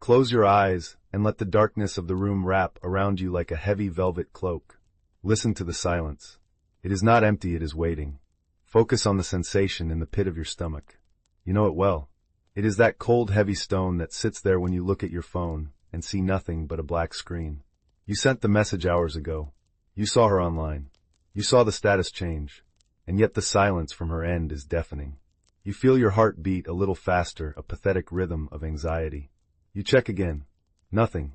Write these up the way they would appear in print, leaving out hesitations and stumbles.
Close your eyes and let the darkness of the room wrap around you like a heavy velvet cloak. Listen to the silence. It is not empty, it is waiting. Focus on the sensation in the pit of your stomach. You know it well. It is that cold, heavy stone that sits there when you look at your phone and see nothing but a black screen. You sent the message hours ago. You saw her online. You saw the status change. And yet the silence from her end is deafening. You feel your heart beat a little faster, a pathetic rhythm of anxiety. You check again. Nothing.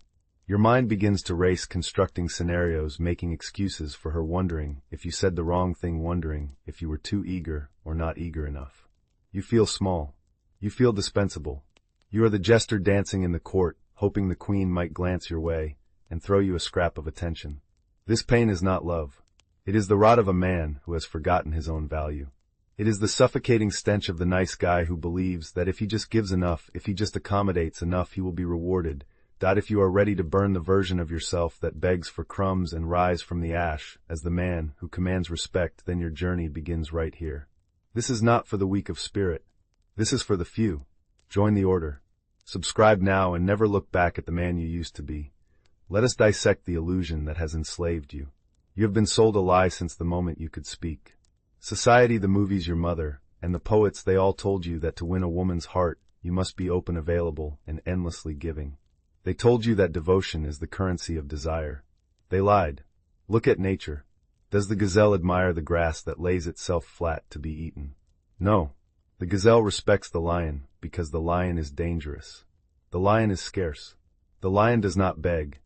Your mind begins to race, constructing scenarios, making excuses for her, wondering if you said the wrong thing, wondering if you were too eager or not eager enough. You feel small. You feel dispensable. You are the jester dancing in the court, hoping the queen might glance your way and throw you a scrap of attention. This pain is not love. It is the rot of a man who has forgotten his own value. It is the suffocating stench of the nice guy who believes that if he just gives enough, if he just accommodates enough, he will be rewarded. If you are ready to burn the version of yourself that begs for crumbs and rise from the ash as the man who commands respect, then your journey begins right here. This is not for the weak of spirit. This is for the few. Join the order. Subscribe now and never look back at the man you used to be. Let us dissect the illusion that has enslaved you. You have been sold a lie since the moment you could speak. Society, the movies, your mother, and the poets, they all told you that to win a woman's heart, you must be open, available, and endlessly giving. They told you that devotion is the currency of desire. They lied. Look at nature. Does the gazelle admire the grass that lays itself flat to be eaten? No. The gazelle respects the lion because the lion is dangerous. The lion is scarce. The lion does not beg.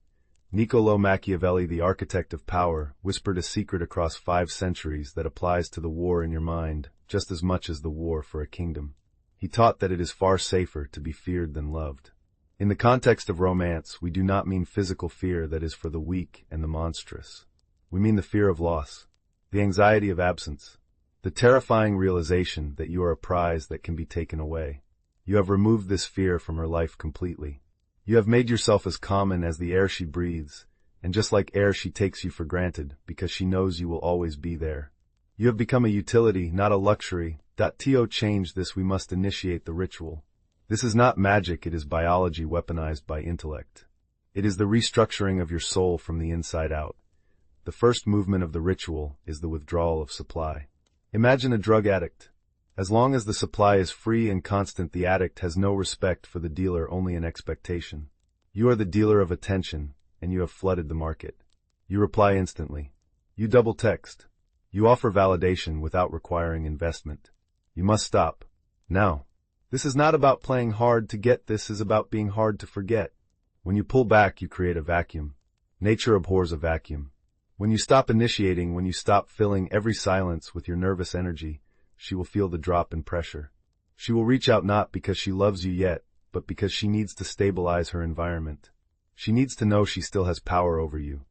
Niccolò Machiavelli, the architect of power, whispered a secret across 5 centuries that applies to the war in your mind just as much as the war for a kingdom. He taught that it is far safer to be feared than loved. In the context of romance, we do not mean physical fear that is for the weak and the monstrous. We mean the fear of loss, the anxiety of absence, the terrifying realization that you are a prize that can be taken away. You have removed this fear from her life completely. You have made yourself as common as the air she breathes, and just like air she takes you for granted because she knows you will always be there. You have become a utility, not a luxury. To change this, we must initiate the ritual. This is not magic, it is biology weaponized by intellect. It is the restructuring of your soul from the inside out. The first movement of the ritual is the withdrawal of supply. Imagine a drug addict. As long as the supply is free and constant, the addict has no respect for the dealer, only an expectation. You are the dealer of attention, and you have flooded the market. You reply instantly. You double text. You offer validation without requiring investment. You must stop. Now. This is not about playing hard to get, this is about being hard to forget. When you pull back, you create a vacuum. Nature abhors a vacuum. When you stop initiating, when you stop filling every silence with your nervous energy, she will feel the drop in pressure. She will reach out not because she loves you yet, but because she needs to stabilize her environment. She needs to know she still has power over you.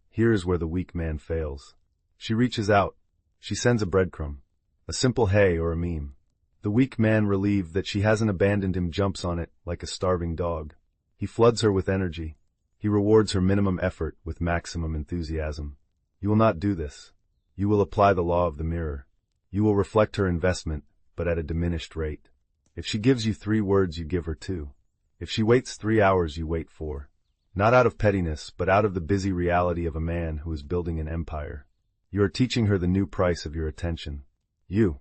Here is where the weak man fails. She reaches out. She sends a breadcrumb. A simple hey or a meme. The weak man, relieved that she hasn't abandoned him, jumps on it like a starving dog. He floods her with energy. He rewards her minimum effort with maximum enthusiasm. You will not do this. You will apply the law of the mirror. You will reflect her investment, but at a diminished rate. If she gives you 3 words, you give her 2. If she waits 3 hours, you wait 4. Not out of pettiness, but out of the busy reality of a man who is building an empire. You are teaching her the new price of your attention. You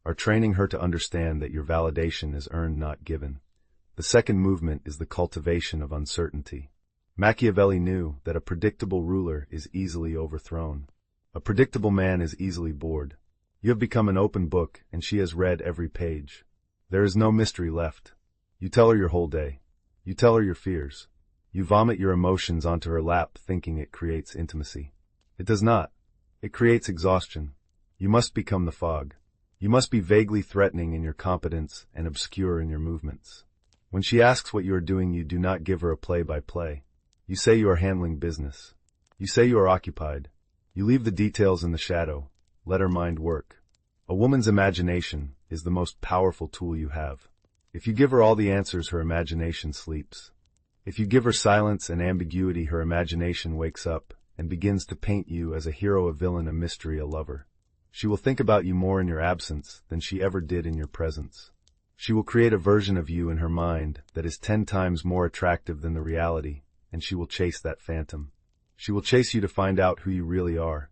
are training her to understand that your validation is earned, not given. The second movement is the cultivation of uncertainty. Machiavelli knew that a predictable ruler is easily overthrown. A predictable man is easily bored. You have become an open book, and she has read every page. There is no mystery left. You tell her your whole day. You tell her your fears. You vomit your emotions onto her lap, thinking it creates intimacy. It does not. It creates exhaustion. You must become the fog. You must be vaguely threatening in your competence and obscure in your movements. When she asks what you are doing, you do not give her a play-by-play. You say you are handling business. You say you are occupied. You leave the details in the shadow. Let her mind work. A woman's imagination is the most powerful tool you have. If you give her all the answers, her imagination sleeps. If you give her silence and ambiguity, her imagination wakes up and begins to paint you as a hero, a villain, a mystery, a lover. She will think about you more in your absence than she ever did in your presence. She will create a version of you in her mind that is 10 times more attractive than the reality, and she will chase that phantom. She will chase you to find out who you really are.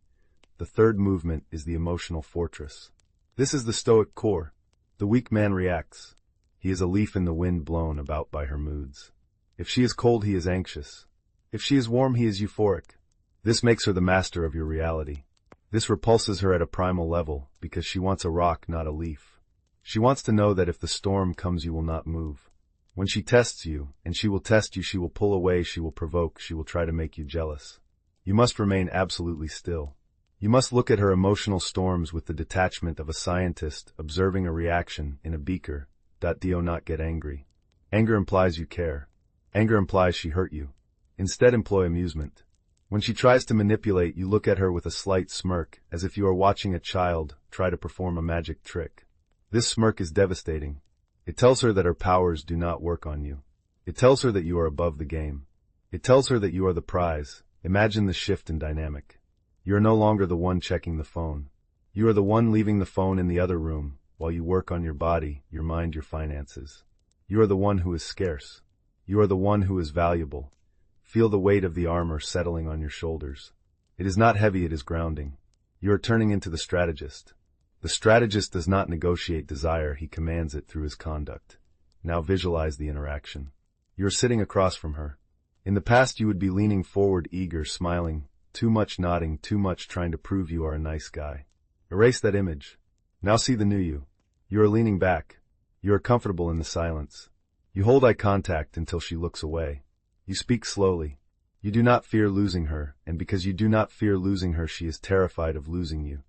The third movement is the emotional fortress. This is the Stoic core. The weak man reacts. He is a leaf in the wind blown about by her moods. If she is cold, he is anxious. If she is warm, he is euphoric. This makes her the master of your reality. This repulses her at a primal level because she wants a rock, not a leaf. She wants to know that if the storm comes, you will not move. When she tests you, and she will test you, she will pull away, she will provoke, she will try to make you jealous. You must remain absolutely still. You must look at her emotional storms with the detachment of a scientist observing a reaction in a beaker. Do not get angry. Anger implies you care. Anger implies she hurt you. Instead, employ amusement. When she tries to manipulate, you look at her with a slight smirk, as if you are watching a child try to perform a magic trick. This smirk is devastating. It tells her that her powers do not work on you. It tells her that you are above the game. It tells her that you are the prize. Imagine the shift in dynamic. You are no longer the one checking the phone. You are the one leaving the phone in the other room while you work on your body, your mind, your finances. You are the one who is scarce. You are the one who is valuable. Feel the weight of the armor settling on your shoulders. It is not heavy, it is grounding. You are turning into the strategist. The strategist does not negotiate desire, he commands it through his conduct. Now visualize the interaction. You are sitting across from her. In the past you would be leaning forward, eager, smiling, too much nodding, too much trying to prove you are a nice guy. Erase that image. Now see the new you. You are leaning back. You are comfortable in the silence. You hold eye contact until she looks away. You speak slowly. You do not fear losing her, and because you do not fear losing her, she is terrified of losing you.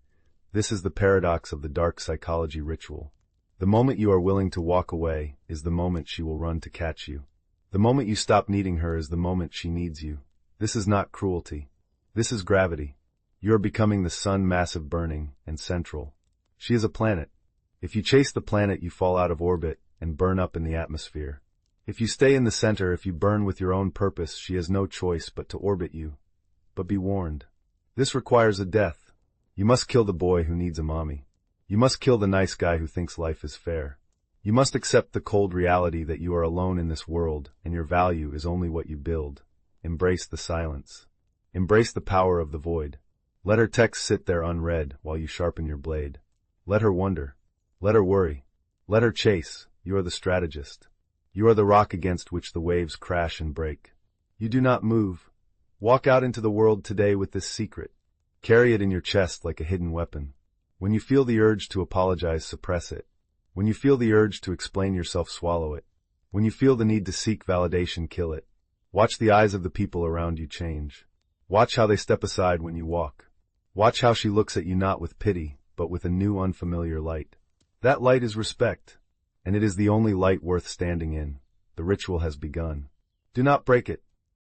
This is the paradox of the dark psychology ritual. The moment you are willing to walk away is the moment she will run to catch you. The moment you stop needing her is the moment she needs you. This is not cruelty. This is gravity. You are becoming the sun, massive, burning, and central. She is a planet. If you chase the planet, you fall out of orbit and burn up in the atmosphere. If you stay in the center, if you burn with your own purpose, she has no choice but to orbit you. But be warned. This requires a death. You must kill the boy who needs a mommy. You must kill the nice guy who thinks life is fair. You must accept the cold reality that you are alone in this world, and your value is only what you build. Embrace the silence. Embrace the power of the void. Let her text sit there unread while you sharpen your blade. Let her wonder. Let her worry. Let her chase. You are the strategist. You are the rock against which the waves crash and break. You do not move. Walk out into the world today with this secret. Carry it in your chest like a hidden weapon. When you feel the urge to apologize, suppress it. When you feel the urge to explain yourself, swallow it. When you feel the need to seek validation, kill it. Watch the eyes of the people around you change. Watch how they step aside when you walk. Watch how she looks at you not with pity, but with a new unfamiliar light. That light is respect, and it is the only light worth standing in. The ritual has begun. Do not break it.